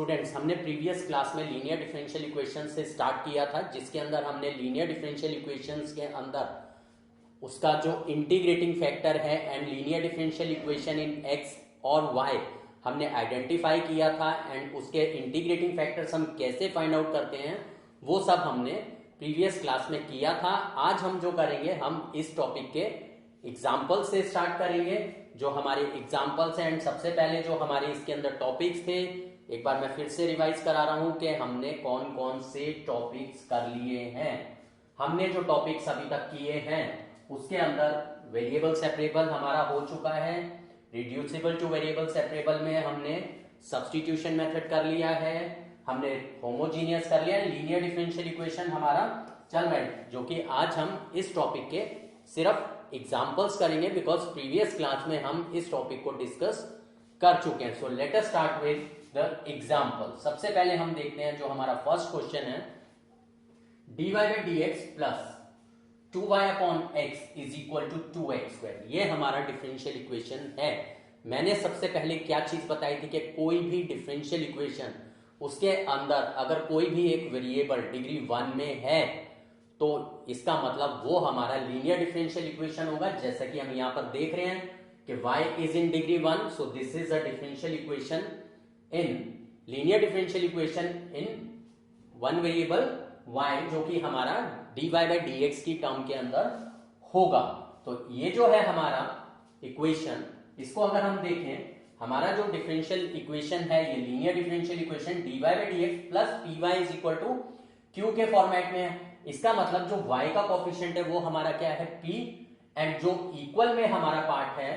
Students, हमने previous class में linear differential equation से स्टार्ट किया था, जिसके अंदर हमने लीनियर डिफरेंशियल इक्वेशंस के अंदर उसका जो इंटीग्रेटिंग फैक्टर है and linear differential equation in x और वाई हमने आइडेंटिफाई किया था, एंड उसके इंटीग्रेटिंग फैक्टर्स हम कैसे फाइंड आउट करते हैं वो सब हमने प्रीवियस क्लास में किया था। आज हम जो करेंगे, हम इस टॉपिक के एग्जाम्पल से स्टार्ट करेंगे, जो हमारे एग्जाम्पल्स हैं। एंड सबसे पहले जो हमारे इसके अंदर टॉपिक्स थे, एक बार मैं फिर से रिवाइज करा रहा हूं कि हमने कौन कौन से टॉपिक्स कर लिए हैं। हमने जो टॉपिक्स अभी तक किए हैं उसके अंदर वेरिएबल सेपरेबल हमारा हो चुका है, रिड्यूसिबल टू वेरिएबल सेपरेबल में हमने सब्स्टिट्यूशन मेथड कर लिया है, हमने होमोजीनियस कर लिया है, लीनियर डिफरेंशियल इक्वेशन हमारा चल रहा है, जो कि आज हम इस टॉपिक के सिर्फ एग्जाम्पल्स करेंगे, बिकॉज प्रीवियस क्लास में हम इस टॉपिक को डिस्कस कर चुके हैं। So let us start with the example. सबसे पहले हम देखते हैं जो हमारा फर्स्ट क्वेश्चन है, dy by dx plus 2y upon x is equal to 2x square. ये हमारा डिफरेंशियल इक्वेशन है। मैंने सबसे पहले क्या चीज बताई थी कि कोई भी डिफरेंशियल इक्वेशन, उसके अंदर अगर कोई भी एक वेरिएबल डिग्री 1 में है तो इसका मतलब वो हमारा लीनियर डिफरेंशियल इक्वेशन होगा। जैसा कि हम यहां पर देख रहे हैं कि y is in degree 1, so this is a differential equation in linear differential equation in one variable y, जो कि हमारा dy by dx की टर्म के अंदर होगा। तो ये जो है हमारा इक्वेशन, इसको अगर हम देखें, हमारा जो डिफरेंशियल इक्वेशन है ये linear differential equation dy by dx plus py is equal to q के फॉर्मेट में है। इसका मतलब जो y का कोफिशिएंट है वो हमारा क्या है, p, एंड जो इक्वल में हमारा पार्ट है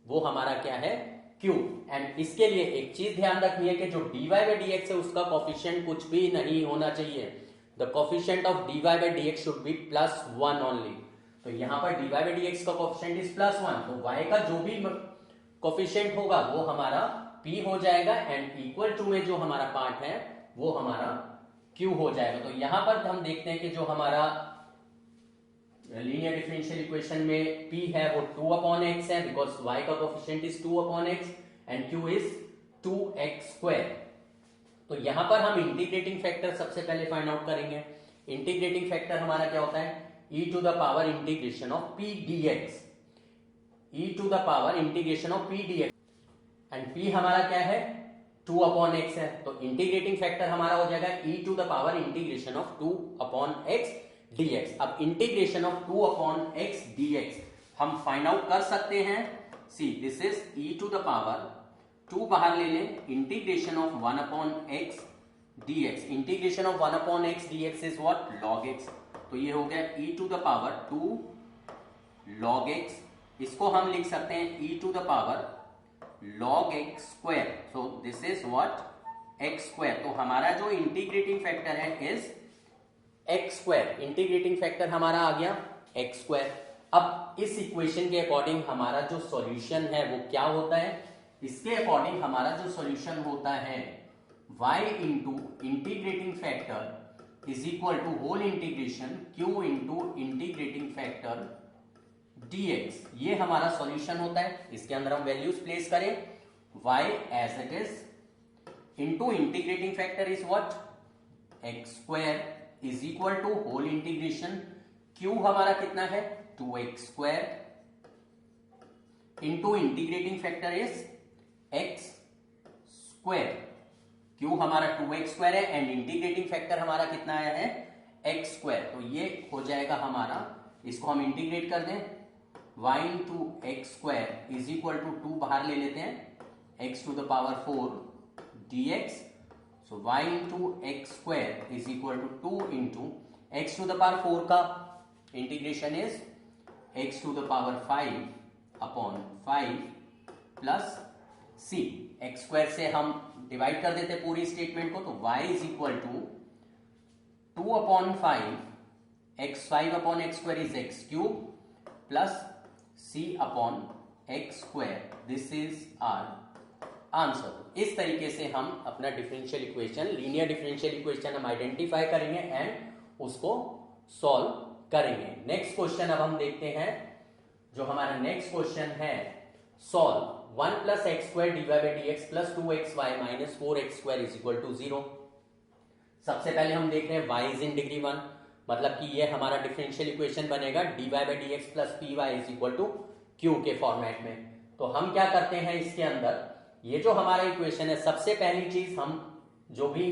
वो हमारा क्या है, q। एंड इसके लिए एक चीज ध्यान रखनी है कि जो dy by dx है उसका कोफिशिएंट कुछ भी नहीं होना चाहिए। The coefficient of dy by dx should be plus 1 only. तो यहां पर dy by dx का कोफिशिएंट इज प्लस 1, तो y का जो भी कोफिशिएंट होगा वो हमारा p हो जाएगा, एंड इक्वल टू में जो हमारा पार्ट है वो हमारा q हो जाएगा। तो यहां पर हम देखते हैं कि जो हमारा लीनियर डिफरेंशियल इक्वेशन में p है वो 2 अपॉन x है, बिकॉज y का coefficient is 2 upon x and q is 2x square. तो यहां पर हम इंटीग्रेटिंग फैक्टर सबसे पहले फाइंड आउट करेंगे। इंटीग्रेटिंग फैक्टर हमारा क्या होता है, e to the power integration of p dx, e to the power integration of p dx, and p हमारा क्या है, 2 अपॉन x है। तो इंटीग्रेटिंग फैक्टर हमारा हो जाएगा e to the power integration of 2 upon x dx। अब integration of 2 upon x dx हम फाइंड आउट कर सकते हैं। See this is e to the power 2 बाहर ले लें, integration of 1 upon x dx। Integration of 1 upon x dx is what, log x। तो ये हो गया e to the power 2 log x। इसको हम लिख सकते हैं e to the power log x square. So this is what, x square. तो हमारा जो इंटीग्रेटिंग फैक्टर है is x square. Integrating factor हमारा आ गया x स्क्वायर। अब इस इक्वेशन के अकॉर्डिंग हमारा जो सॉल्यूशन है वो क्या होता है, इसके अकॉर्डिंग हमारा जो सॉल्यूशन होता है y into integrating factor is equal to whole integration q into integrating factor dx। ये हमारा सॉल्यूशन होता है। इसके अंदर हम वैल्यूज प्लेस करें, y as it is into integrating factor is what, x square is equal to whole integration q हमारा कितना है, 2x square into integrating factor is x square. q हमारा 2x स्क्वायर है एंड इंटीग्रेटिंग फैक्टर हमारा कितना आया है, x square. तो ये हो जाएगा हमारा, इसको हम इंटीग्रेट कर दें, y into x square is equal to 2 बाहर ले लेते हैं, x to the power 4 dx। So y into x square is equal to 2 into x to the power 4 का integration is x to the power 5 upon 5 plus c। X square से हम divide कर देते पूरी स्टेटमेंट को, तो y is equal to 2 upon 5 x5 upon x square is x cube plus c upon x square. This is our answer. इस तरीके से हम अपना differential equation, linear differential equation हम आइडेंटिफाई करेंगे एंड उसको सॉल्व करेंगे। नेक्स्ट क्वेश्चन अब हम देखते हैं। जो हमारा नेक्स्ट क्वेश्चन है solve 1 plus x square d y by d x plus 2xy minus 4x square is equal to 0। सबसे पहले हम देख रहे हैं y इज इन डिग्री 1, मतलब कि ये हमारा डिफरेंशियल इक्वेशन बनेगा dy by d x plus p y is equal to q के फॉर्मेट में। तो हम क्या करते हैं इसके अंदर, ये जो हमारा इक्वेशन है, सबसे पहली चीज हम जो भी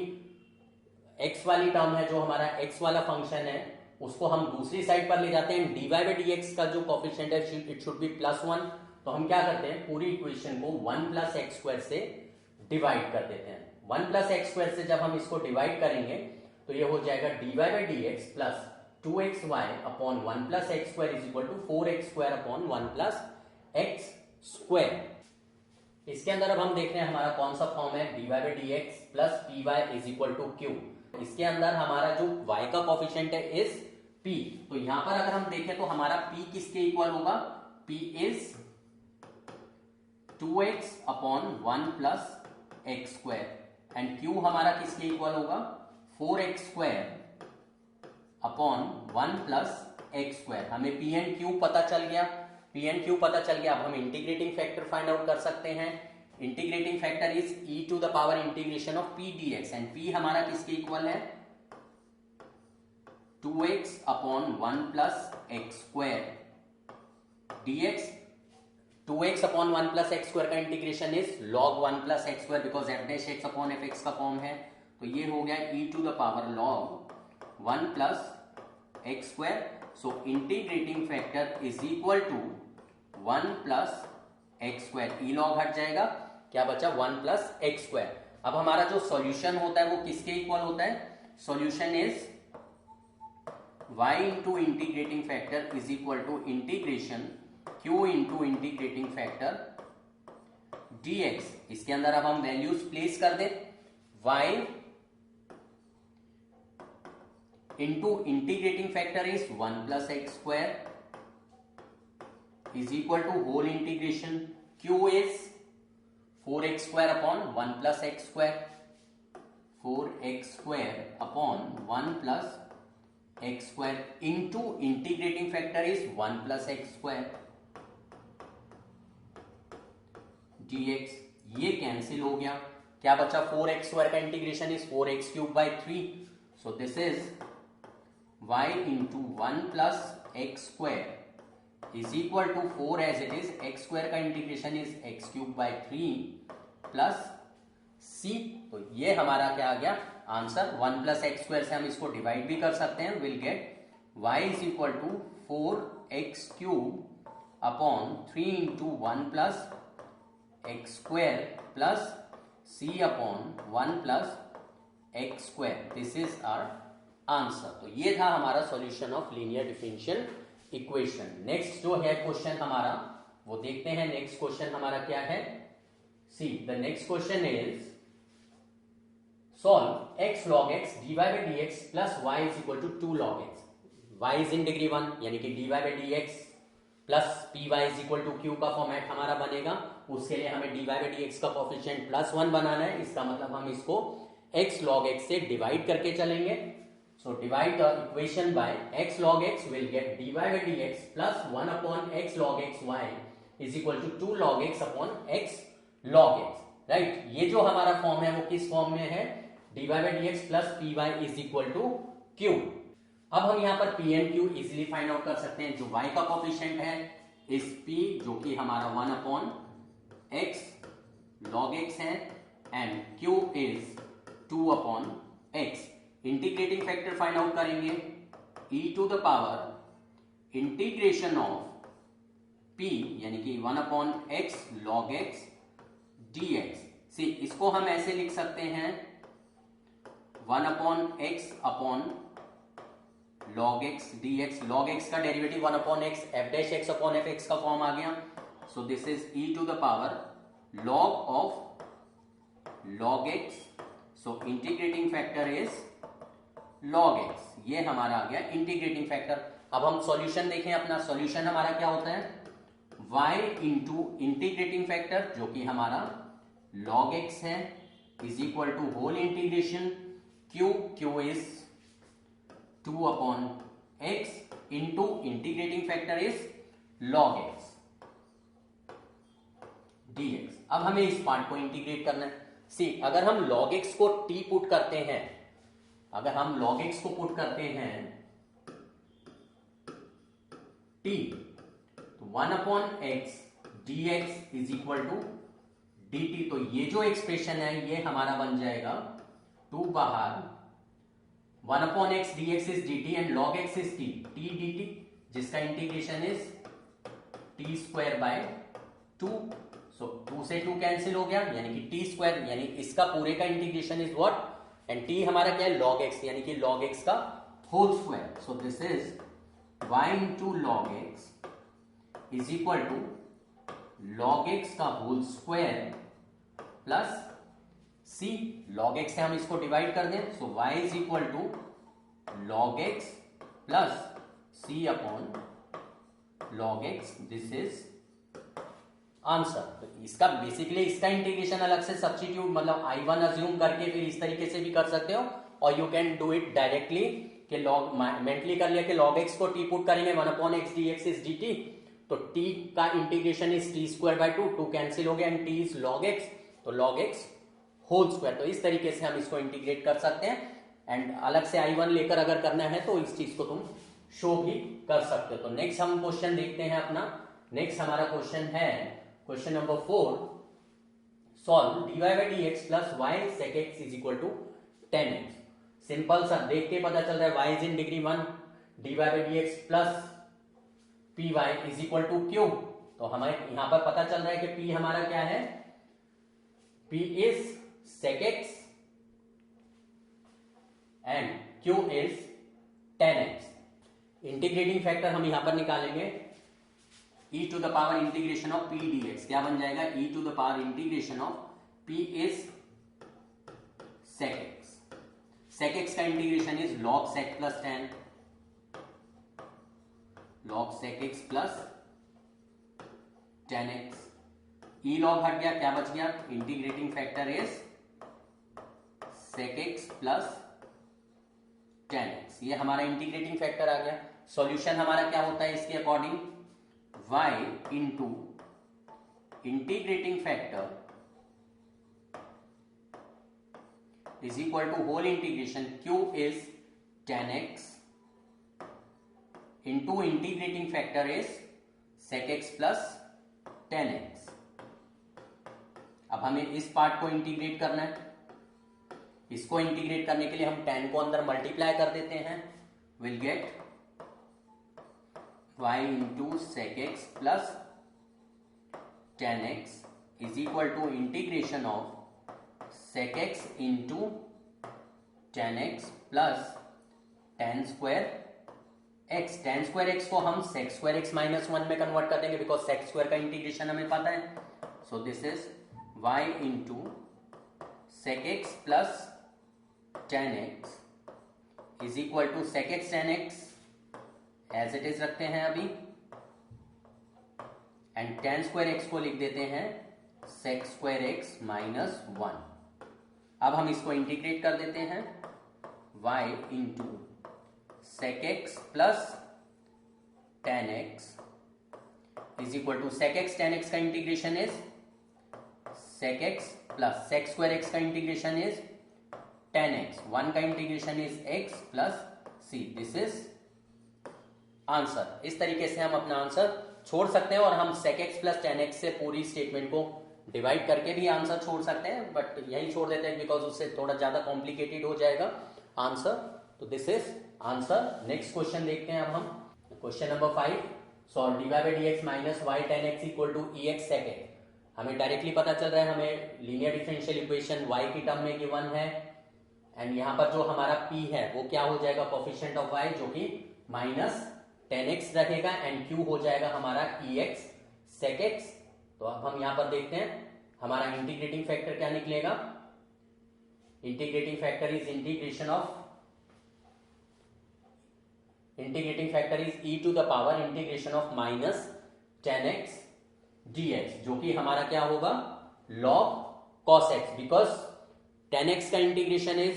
x वाली टर्म है, जो हमारा x वाला फंक्शन है, उसको हम दूसरी साइड पर ले जाते हैं। dy बाई डी एक्स का जो कोफिशिएंट है इट शुड बी +1। तो हम क्या करते हैं, पूरी इक्वेशन को 1 प्लस एक्स स्क्वायर से डिवाइड कर देते हैं। 1 प्लस एक्स स्क्वायर से जब हम इसको डिवाइड करेंगे तो ये हो जाएगा dy by d x plus 2xy upon 1 plus x square is equal to 4x square upon 1 plus x square. इसके अंदर अब हम देख रहे हैं हमारा कौन सा फॉर्म है, dy by d x plus p y is equal to q. इसके अंदर हमारा जो y का कोफिशिएंट है इज p। तो यहां पर अगर हम देखें तो हमारा p किसके इक्वल होगा, p is 2x upon 1 plus x square and q हमारा किसके इक्वल होगा, 4x square upon 1 plus x square. हमें p एंड q पता चल गया, p एंड q पता चल गया। अब हम इंटीग्रेटिंग फैक्टर फाइंड आउट कर सकते हैं। Integrating factor is e to the power integration of p dx and p हमारा किसके इक्वल है, 2x upon 1 plus x square dx। 2x upon 1 plus x square का integration is log 1 plus x square, because f dash x upon f x का form है। तो ये हो गया e to the power log 1 plus x square. So integrating factor is equal to 1 plus x square, e log हट जाएगा, क्या बचा 1 प्लस एक्स स्क्वायर। अब हमारा जो सॉल्यूशन होता है वो किसके इक्वल होता है, solution is y into integrating factor is equal to integration q into integrating factor dx। इसके अंदर अब हम वैल्यूज प्लेस कर दें, y into integrating factor is 1 plus x square is equal to whole integration q is 4x square upon 1 plus x square, 4x square upon 1 plus x square into integrating factor is 1 plus x square dx। ये cancel हो गया, क्या बचा, 4x square का integration is 4x cube by 3। So this is y into 1 plus x square is equal to 4 as it is, x square का integration is x cube by 3 plus c। तो ये हमारा क्या आ गया आंसर। 1 प्लस एक्स स्क्वायर से हम इसको divide भी कर सकते हैं, will get y is equal to 4x cube upon 3 into 1 plus x square plus c upon 1 plus x square. This is our answer. तो ये था हमारा solution of linear differential equation. Next जो है क्वेश्चन हमारा वो देखते हैं। नेक्स्ट क्वेश्चन हमारा क्या है, see the next question is solve x log x dy by dx plus y is equal to 2 log x। y is in degree 1, यानी कि dy by dx plus p y is equal to q का format हमारा बनेगा। उसके लिए हमें dy by dx का coefficient +1 बनाना है। इसका मतलब हम इसको x log x से डिवाइड करके चलेंगे। So divide the equation by x log x will get dy by dx plus 1 upon x log x y is equal to 2 log x upon x log x, right. ये जो हमारा form है वो किस form में है, dy by dx plus p y is equal to q. अब हम यहाँ पर p and q easily find out कर सकते हैं। जो y का कोफिशिएंट है इस p, जो कि हमारा 1 अपॉन x log x है, and q is 2 upon x। Integrating factor find out करेंगे, e to the power integration of p यानी कि 1 upon x log x dx। See इसको हम ऐसे लिख सकते हैं 1 upon x upon log x dx। log x का derivative 1 upon x f dash x upon f x का फॉर्म आ गया। So this is e to the power log of log x। So integrating factor is log x, ये हमारा आ गया integrating factor. अब हम सॉल्यूशन देखें, अपना सॉल्यूशन हमारा क्या होता है, y इंटू इंटीग्रेटिंग फैक्टर जो कि हमारा log x है is equal to whole integration q is 2 upon x into integrating factor is log x। dx। अब हमें इस पार्ट को इंटीग्रेट करना है। सी, अगर हम log x को t पुट करते हैं, अगर हम log x को पुट करते हैं t, तो 1/x dx is equal to dt। तो ये जो एक्सप्रेशन है ये हमारा बन जाएगा 2 बाहर 1/x dx is dt and log x is t dt, जिसका integration is t square by 2। सो 2 से 2 कैंसिल हो गया, यानी कि t स्क्वायर, यानी इसका पूरे का integration is what, and t हमारा क्या है, log x, यानी कि log x का whole square. So this is y into log x is equal to log x का whole square plus c, log x से हम इसको डिवाइड कर दें, so y is equal to log x plus c upon log x। This is answer. तो इसका basically इसका integration अलग से सब्स्टिट्यूट, मतलब I1 अज्यूम करके फिर इस तरीके से भी कर सकते हो, और you can do it directly कि log मेंटली कर लिया कि log x को t पुट करेंगे 1/x dx इज dt, तो t का integration is t square by 2, 2 cancel हो गया and t is log x, तो log x होल स्क्वायर। तो इस तरीके से हम इसको इंटीग्रेट कर सकते हैं, एंड अलग से I1 लेकर अगर करना है तो इस चीज को तुम शो भी कर सकते हो। तो नेक्स्ट हम क्वेश्चन देखते हैं अपना। नेक्स्ट हमारा क्वेश्चन है question number 4, solve dy by dx plus y sec x is equal to 10x। Simple सा, देख के पता चल रहा है y is in degree 1, dy by dx plus py is equal to q। तो हमें यहां पर पता चल रहा है कि p हमारा क्या है, p is sec x and q is 10x। Integrating factor हम यहां पर निकालेंगे, e to the power integration of p dx क्या बन जाएगा, e to the power integration of p is sec x। sec x का integration is log sec plus 10, log sec x plus 10x। e log हट गया, क्या बच गया, integrating factor is sec x plus 10x। ये हमारा integrating factor आ गया। Solution हमारा क्या होता है इसके according, y into integrating factor is equal to whole integration q is 10x into integrating factor is sec x plus 10x। अब हमें इस पार्ट को इंटीग्रेट करना है। इसको इंटीग्रेट करने के लिए हम 10 को अंदर मल्टीप्लाई कर देते हैं, will get y into sec x plus 10x is equal to integration of sec x into 10x plus 10 square x। 10 square x को हम sec स्क्वायर x माइनस 1 में कन्वर्ट कर देंगे, बिकॉज sec स्क्वायर का integration हमें पता है। So this is y into sec x plus 10x is equal to sec x 10x as it is रखते हैं अभी, एंड 10 स्क्वायर x को लिख देते हैं sec स्क्वायर x माइनस 1। अब हम इसको इंटीग्रेट कर देते हैं, y into sec x plus 10x is equal to sec x 10x का integration is sec x plus sec square x का इंटीग्रेशन इज 10x, 1 का integration is x plus c। This is answer. इस तरीके से हम अपना answer छोड़ सकते हैं, और हम sec x प्लस 10x से पूरी स्टेटमेंट को डिवाइड करके भी आंसर छोड़ सकते हैं, बट यही छोड़ देते हैं बिकॉज उससे थोड़ा ज्यादा कॉम्प्लिकेटेड हो जाएगा आंसर। तो this is answer. Next question देखते हैं अब हम, question number 5, solve dy by dx minus y 10x equal to ex sec x। हमें डायरेक्टली पता चल रहा है, हमें लीनियर डिफरेंशियल इक्वेशन y की टर्म में गिवन है, एंड यहाँ पर जो हमारा p है वो क्या हो जाएगा, कोफिशिएंट ऑफ y, जो कि माइनस 10x रहेगा, एंड q हो जाएगा हमारा ex sec x। तो अब हम यहां पर देखते हैं हमारा इंटीग्रेटिंग फैक्टर क्या निकलेगा। Integrating factor is e to the power integration of minus 10x dx, जो कि हमारा क्या होगा, log cos x, because 10x का integration is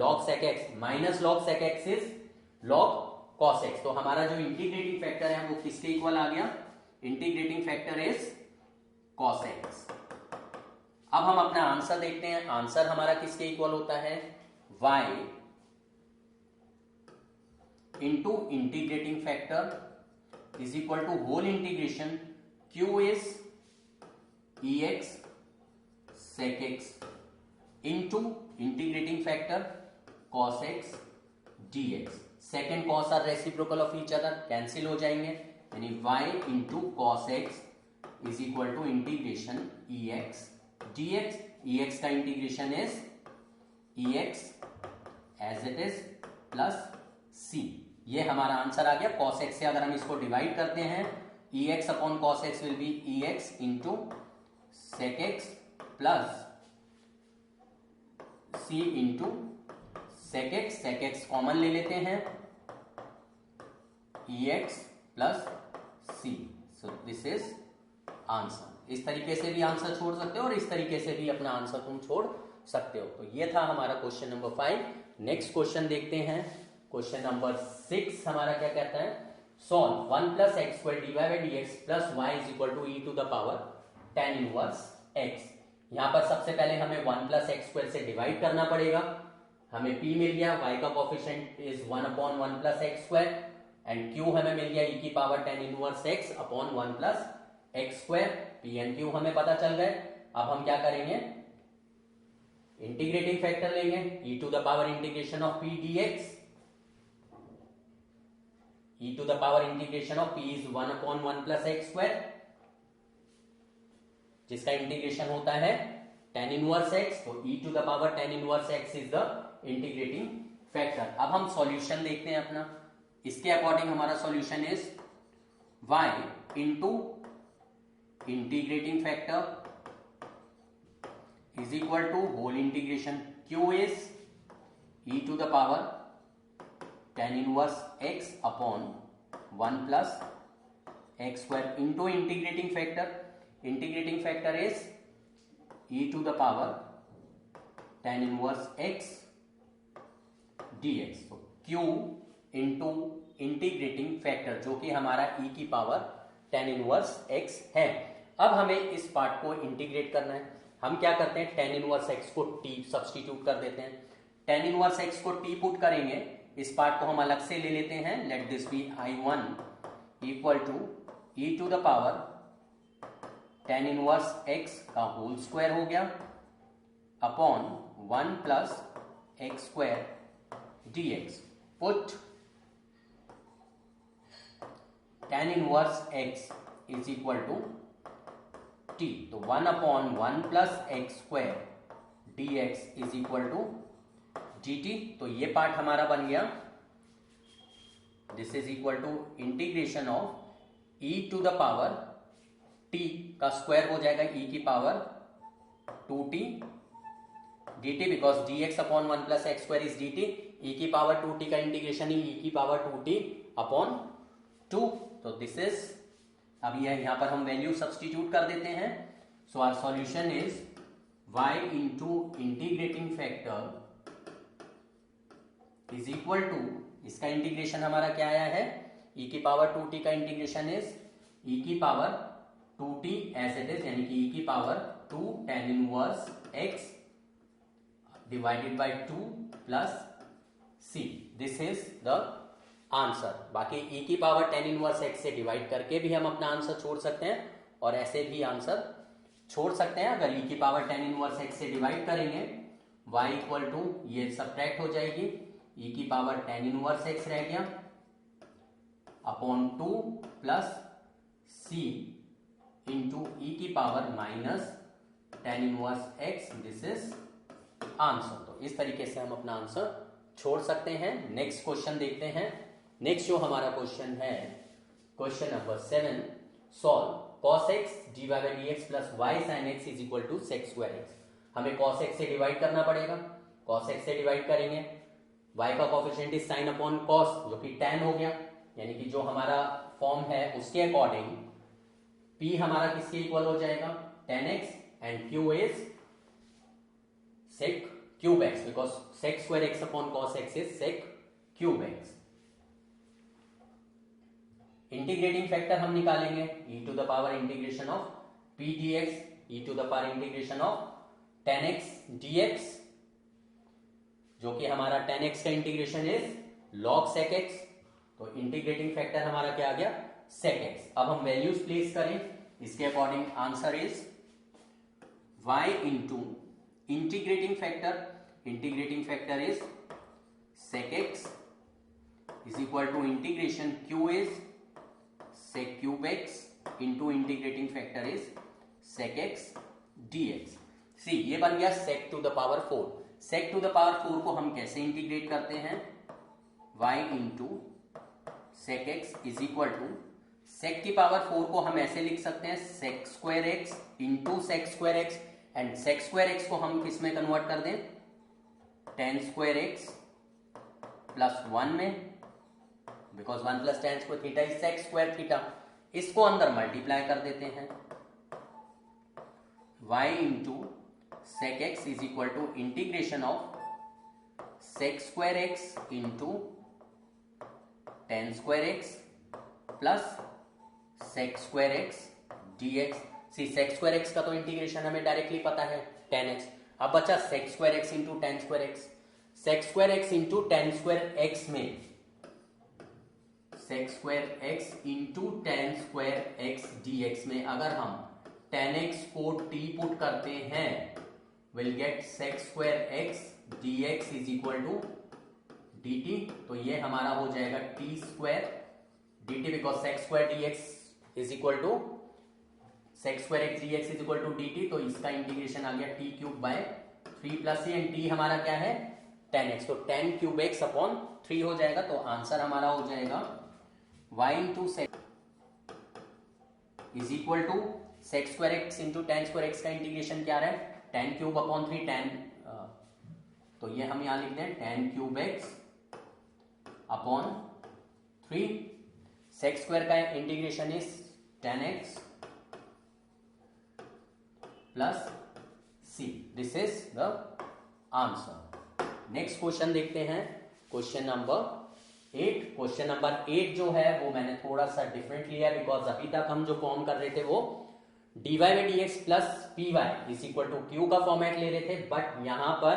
log sec x minus log sec x is log cos x। तो हमारा जो इंटीग्रेटिंग फैक्टर है वो किसके इक्वल आ गया, integrating factor is cos x। अब हम अपना आंसर देखते हैं। आंसर हमारा किसके इक्वल होता है, y into integrating factor is equal to whole integration q is ex sec x into integrating factor cos x dx। Second cos are reciprocal of each other, cancel हो जाएंगे, यानी y into cos x is equal to integration ex dx। ex का integration is ex as it is plus c। ये हमारा answer आ गया। cos x से अगर हम इसको डिवाइड करते हैं, ex upon cos x will be ex into sec x plus c into sec x। sec x common ले लेते हैं, ex plus c। So this is answer. इस तरीके से भी आंसर छोड़ सकते हो और इस तरीके से भी अपना आंसर तुम छोड़ सकते हो। तो ये था हमारा क्वेश्चन नंबर 5। नेक्स्ट क्वेश्चन देखते हैं। क्वेश्चन नंबर 6 हमारा क्या कहता है, solve 1 plus x square d y by d x plus y is equal to e to the power tan inverse x। यहां पर सबसे पहले हमें 1 प्लस एक्स स्क्वायर से डिवाइड करना पड़ेगा। हमें p मिल गया, y का coefficient is 1 upon 1 plus x square and q हमें मिल गया e की power tan inverse x upon 1 plus x square. p and q हमें पता चल गए। अब हम क्या करेंगे, इंटीग्रेटिंग फैक्टर लेंगे, e to the power integration of p dx। e to the power integration of p is 1 upon 1 plus x square, जिसका इंटीग्रेशन होता है tan इनवर्स x। तो e to the power tan inverse x is the integrating factor. अब हम solution देखते हैं अपना। इसके अकॉर्डिंग हमारा solution is y into integrating factor is equal to whole integration q is e to the power tan inverse x upon 1 plus x square into integrating factor. Integrating factor is e to the power tan inverse x dx। तो q into integrating factor जो कि हमारा e की power tan inverse x है। अब हमें इस part को इंटीग्रेट करना है। हम क्या करते हैं, tan इनवर्स x को t सब्स्टिट्यूट कर देते हैं। tan इनवर्स x को t पुट करेंगे, इस पार्ट को हम अलग से ले लेते हैं। Let this be I1 equal to e to the power tan inverse x का होल स्क्वायर हो गया upon 1 plus x square dx। Put tan inverse x is equal to t। तो 1 upon 1 plus x square dx is equal to dt। तो ये part हमारा बन गया, this is equal to integration of e to the power t का square हो जाएगा e की power 2t dt, because dx upon 1 plus x square is dt। e की पावर 2t का इंटीग्रेशन ही e की पावर 2t अपॉन 2। तो this is, अब यहां पर हम वैल्यू सब्स्टिट्यूट कर देते हैं। So our solution is y into integrating factor is equal to, इसका इंटीग्रेशन हमारा क्या आया है, e की पावर 2t का इंटीग्रेशन इज e की power 2t as it is, यानी कि e की power 2 tan inverse x divided by 2 plus c। This is the answer. बाकी e की पावर tan इनवर्स x से डिवाइड करके भी हम अपना आंसर छोड़ सकते हैं और ऐसे भी आंसर छोड़ सकते हैं। अगर e की पावर tan इनवर्स x से डिवाइड करेंगे, y इक्वल टू, ये सब्ट्रैक्ट हो जाएगी, e की पावर tan इनवर्स x रह गया upon 2 plus c into e की power minus tan inverse x। This is answer. तो इस तरीके से हम अपना आंसर छोड़ सकते हैं। नेक्स्ट क्वेश्चन देखते हैं। नेक्स्ट जो हमारा क्वेश्चन है, question number 7, solve cos x dy by dx plus y sin x is equal to sec square x। हमें cos x से डिवाइड करना पड़ेगा। cos x से डिवाइड करेंगे, y का coefficient is sin upon cos जो कि tan हो गया, यानी कि जो हमारा फॉर्म है उसके अकॉर्डिंग p हमारा किसके इक्वल हो जाएगा, tan x and q is sec cube x, because sec square x upon cos x is sec cube x। Integrating factor हम निकालेंगे, e to the power integration of p dx, e to the power integration of 10x dx, जो कि हमारा 10x का integration is log sec x, तो integrating factor हमारा क्या आ गया sec x। अब हम वैल्यूज प्लेस करें, इसके according answer is y into integrating factor is sec x is equal to integration q is sec cube x into integrating factor is sec x dx। See ये बन गया sec to the power 4। sec to the power 4 को हम कैसे integrate करते हैं, y into sec x is equal to sec की power 4 को हम ऐसे लिख सकते हैं sec square x into sec square x, and sec square x को हम किस में कन्वर्ट कर दें, tan स्क्वायर x प्लस 1 में, because 1 plus tan square theta is sec square theta. इसको अंदर मल्टीप्लाई कर देते हैं, y into sec x is equal to integration of sec square x into tan square x plus sec square x dx। See sec square x का तो integration हमें directly पता है tan x। अब बचा sec square x into tan square x। sec square x into tan square x में sec square x into tan square x dx में अगर हम tan x को t पुट करते हैं, will get sec square x dx is equal to dt। तो ये हमारा हो जाएगा t square dt, because sec square dx is equal to sec square x dx is equal to dt। तो इसका इंटीग्रेशन आ गया t cube by 3 plus and t हमारा क्या है tan x, तो tan क्यूब x अपॉन 3 हो जाएगा। तो आंसर हमारा हो जाएगा y into sec is equal to sec square x into tan square x का इंटीग्रेशन क्या रहा है tan क्यूब अपॉन 3 tan, तो ये हम यहां लिख दें tan cube x upon 3, sec square का integration is tan x plus c। This is the answer. Next question देखते हैं, क्वेश्चन नंबर 8। क्वेश्चन नंबर 8 जो है वो मैंने थोड़ा सा डिफरेंट लिया, बिकॉज अभी तक हम जो फॉर्म कर रहे थे वो dy by d x plus p y is equal to q का फॉर्मेट ले रहे थे। बट यहां पर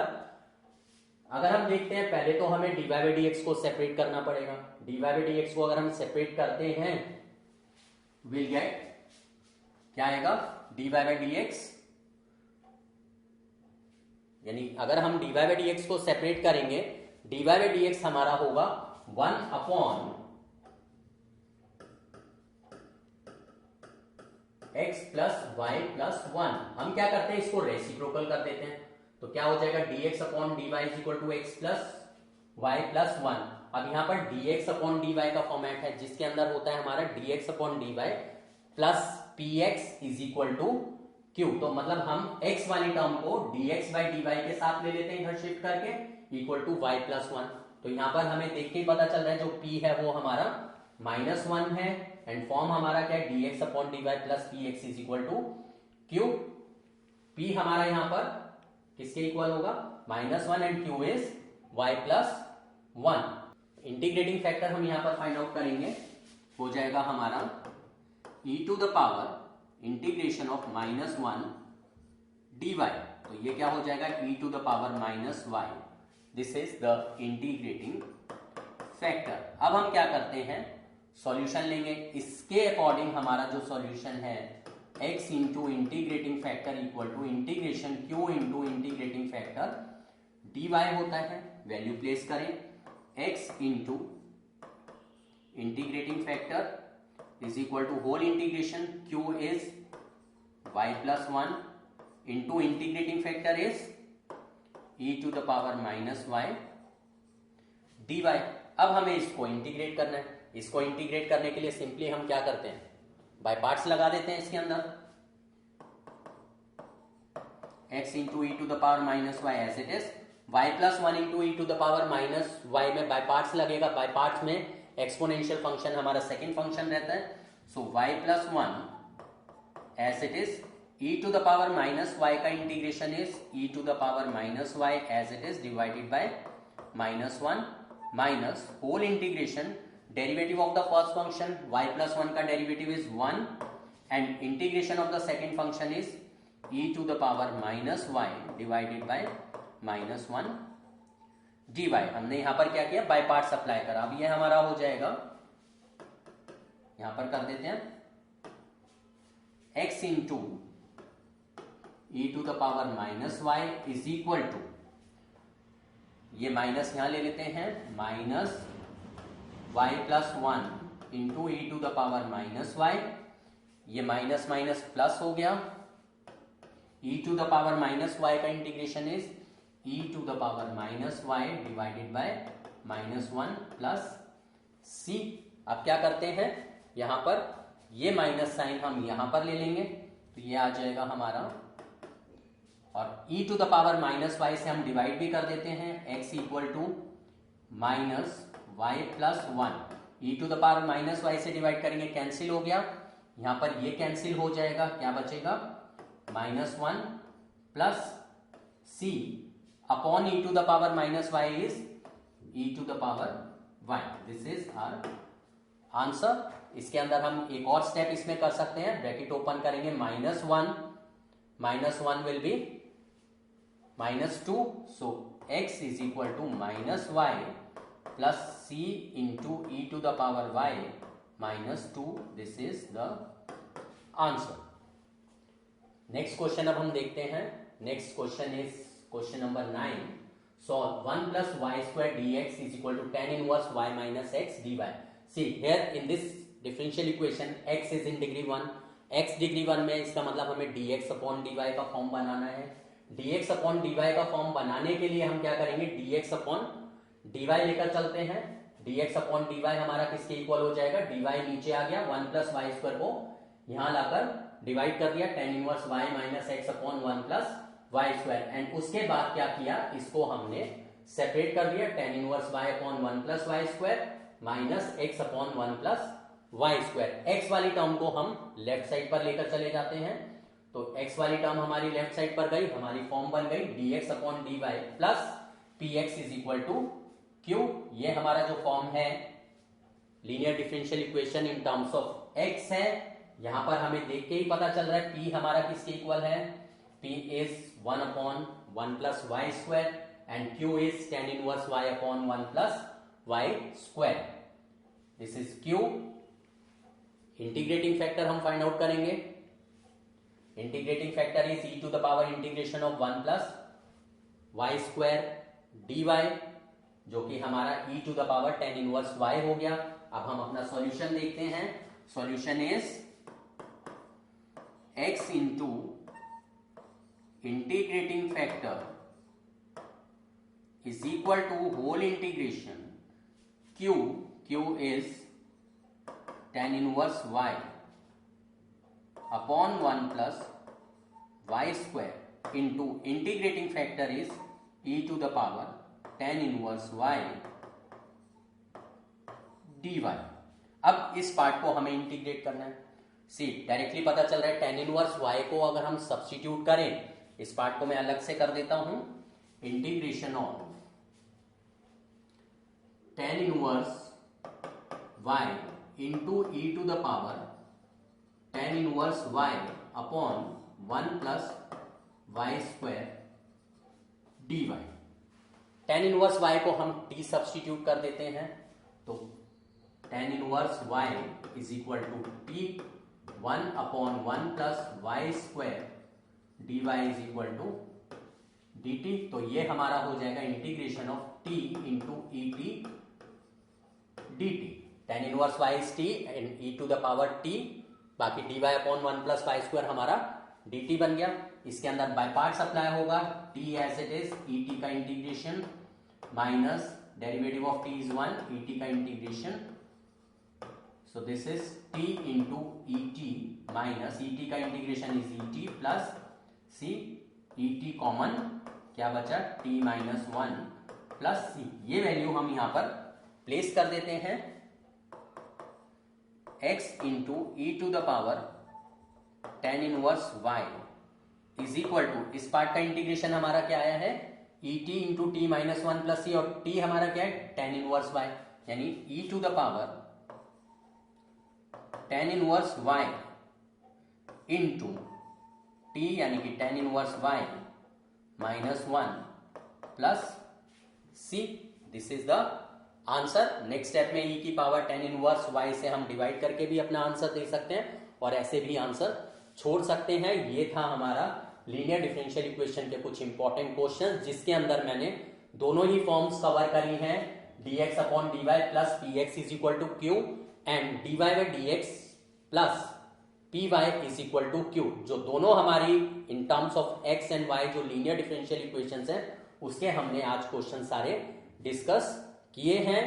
अगर हम देखते हैं, पहले तो हमें dy बाई डी एक्स को सेपरेट करना पड़ेगा। dy बाई डी एक्स को अगर हम सेपरेट करते हैं, विल गेट क्या आएगा dy बाई डी एक्स, यानी अगर हम dy बाई डी एक्स को सेपरेट करेंगे, dy बाई डी एक्स हमारा होगा 1 upon x plus y plus 1। हम क्या करते हैं, इसको रेसिप्रोकल कर देते हैं, तो क्या हो जाएगा dx upon dy is equal to x plus y plus 1। अब यहां पर dx अपॉन dy का फॉर्मेट है, जिसके अंदर होता है हमारा dx upon dy plus px is equal to q। तो मतलब हम x वाली टर्म को dx बाई dy के साथ ले लेते हैं इधर शिफ्ट करके, इक्वल टू y प्लस 1। तो यहां पर हमें देख के ही पता चल रहा है जो p है वो हमारा -1 है, एंड फॉर्म हमारा क्या है dx upon dy plus px is equal to q। p हमारा यहां पर किसके इक्वल होगा -1 and q is y plus 1। Integrating factor हम यहां पर फाइंड आउट करेंगे, हो जाएगा हमारा e to the power integration of -1 dy। तो ये क्या हो जाएगा e to the power -y। This is the integrating factor. अब हम क्या करते हैं, सॉल्यूशन लेंगे। इसके अकॉर्डिंग हमारा जो सॉल्यूशन है x into integrating factor equal to integration q into integrating factor dy होता है। वैल्यू प्लेस करें, x into integrating factor is equal to whole integration q is y plus 1 into integrating factor is e to the power -y dy। अब हमें इसको integrate करना है। इसको integrate करने के लिए सिंपली हम क्या करते हैं, बाय पार्ट्स लगा देते हैं इसके अंदर। x into e to the power -y as it is, y plus 1 into e to the power -y में बाय पार्ट्स लगेगा। बाय पार्ट्स में एक्सपोनेंशियल फंक्शन हमारा सेकेंड फंक्शन रहता है, so y plus 1 as it is, e to the power -y का integration is e to the power -y as it is divided by -1 minus whole integration derivative of the first function y plus 1 का derivative is 1 and integration of the second function is e to the power minus y divided by minus 1 dy। हमने यहां पर क्या किया, bye parts apply करा। अब ये हमारा हो जाएगा, यहां पर कर देते हैं x into e to the power minus y is equal to, ये माइनस यहां ले लेते हैं, minus y plus 1 into e to the power minus y, ये माइनस माइनस प्लस हो गया, e to the power minus y का integration is e to the power minus y divided by minus 1 plus c। अब क्या करते हैं, यहां पर ये माइनस साइन हम यहां पर ले लेंगे, तो ये आ जाएगा हमारा, और e to the power minus y से हम डिवाइड भी कर देते हैं, x equal to minus y plus 1। e to the power minus y से डिवाइड करेंगे, कैंसिल हो गया, यहां पर ये कैंसिल हो जाएगा, क्या बचेगा, minus 1 plus c upon e to the power minus y is e to the power y। This is our answer. इसके अंदर हम एक और स्टेप इसमें कर सकते हैं, ब्रैकेट ओपन करेंगे, minus 1 will be minus 2, so x is equal to minus y plus c into e to the power y minus 2। This is the answer. Next question अब हम देखते हैं। Next question is question number 9। Solve 1 plus y square dx is equal to tan inverse y minus x dy। See here in this differential equation x is in degree 1, x degree 1 में, इसका मतलब हमें dx upon dy का form बनाना है। dx upon dy का form बनाने के लिए हम क्या करेंगे, dx अपॉन dy लेकर चलते हैं। dx अपॉन dy हमारा किसके इक्वल हो जाएगा, dy नीचे आ गया, 1 प्लस वाई स्क्वायर को यहां लाकर डिवाइड कर दिया, tan inverse y minus x upon 1 plus y square, and उसके बाद क्या किया, इसको हमने सेपरेट कर दिया, tan inverse y upon 1 plus y square minus x upon 1 plus y square. x वाली टर्म को हम लेफ्ट साइड पर लेकर चले जाते हैं, तो x वाली टर्म हमारी लेफ्ट साइड पर गई, हमारी फॉर्म बन गई dx upon dy plus px is equal to q। ये हमारा जो फॉर्म है linear differential equation in terms of x है। यहां पर हमें देख के ही पता चल रहा है p हमारा किसके इक्वल है, p is 1 upon 1 plus y square and q is tan inverse y upon 1 plus y square. This is q। Integrating factor हम फाइंड आउट करेंगे। Integrating factor is e to the power integration of 1 plus y square dy, जो कि हमारा e to the power tan inverse y हो गया। अब हम अपना सॉल्यूशन देखते हैं। Solution is x into integrating factor is equal to whole integration q is tan inverse y upon 1 plus y square into integrating factor is e to the power tan inverse y dy। अब इस part को हमें integrate करना है। See directly पता चल रहा है tan इनवर्स y को अगर हम सब्स्टिट्यूट करें, इस पार्ट को मैं अलग से कर देता हूं, integration of tan inverse y into e to the power tan inverse y upon 1 plus y square dy। tan inverse y को हम t सब्स्टिट्यूट कर देते हैं, तो tan inverse y is equal to t 1 upon 1 plus y square dy is equal to dt। तो ये हमारा हो जाएगा integration of t into e t dt। tan inverse y is t and e to the power t, बाकी dy upon 1 plus y square हमारा dt बन गया। इसके अंदर बाय पार्ट्स अप्लाई होगा, t as it is, e t का integration minus derivative of t is 1, e t का integration, so this is t into e t minus e t का integration is e t plus c, e t common क्या बचा, t minus 1 plus c। ये value हम यहां पर place कर देते हैं, x into e to the power tan inverse y is equal to, इस पार्ट का इंटीग्रेशन हमारा क्या आया है, e t into t minus 1 plus c, और t हमारा क्या है, tan इनवर्स y, यानी e to the power tan inverse y into t यानी कि tan inverse y -1 plus c, this is the answer. Next step में e की power tan inverse y से हम डिवाइड करके भी अपना आंसर दे सकते हैं और ऐसे भी आंसर छोड़ सकते हैं। ये था हमारा लीनियर डिफरेंशियल इक्वेशन के कुछ इंपॉर्टेंट क्वेश्चन, जिसके अंदर मैंने दोनों ही फॉर्म्स कवर करी हैं, dx upon dy plus px is equal to q and dy by dx plus py is equal to q, जो दोनों हमारी in terms of x and y जो लीनियर डिफरेंशियल इक्वेशंस हैं उसके हमने आज क्वेश्चन सारे डिस्कस किए हैं।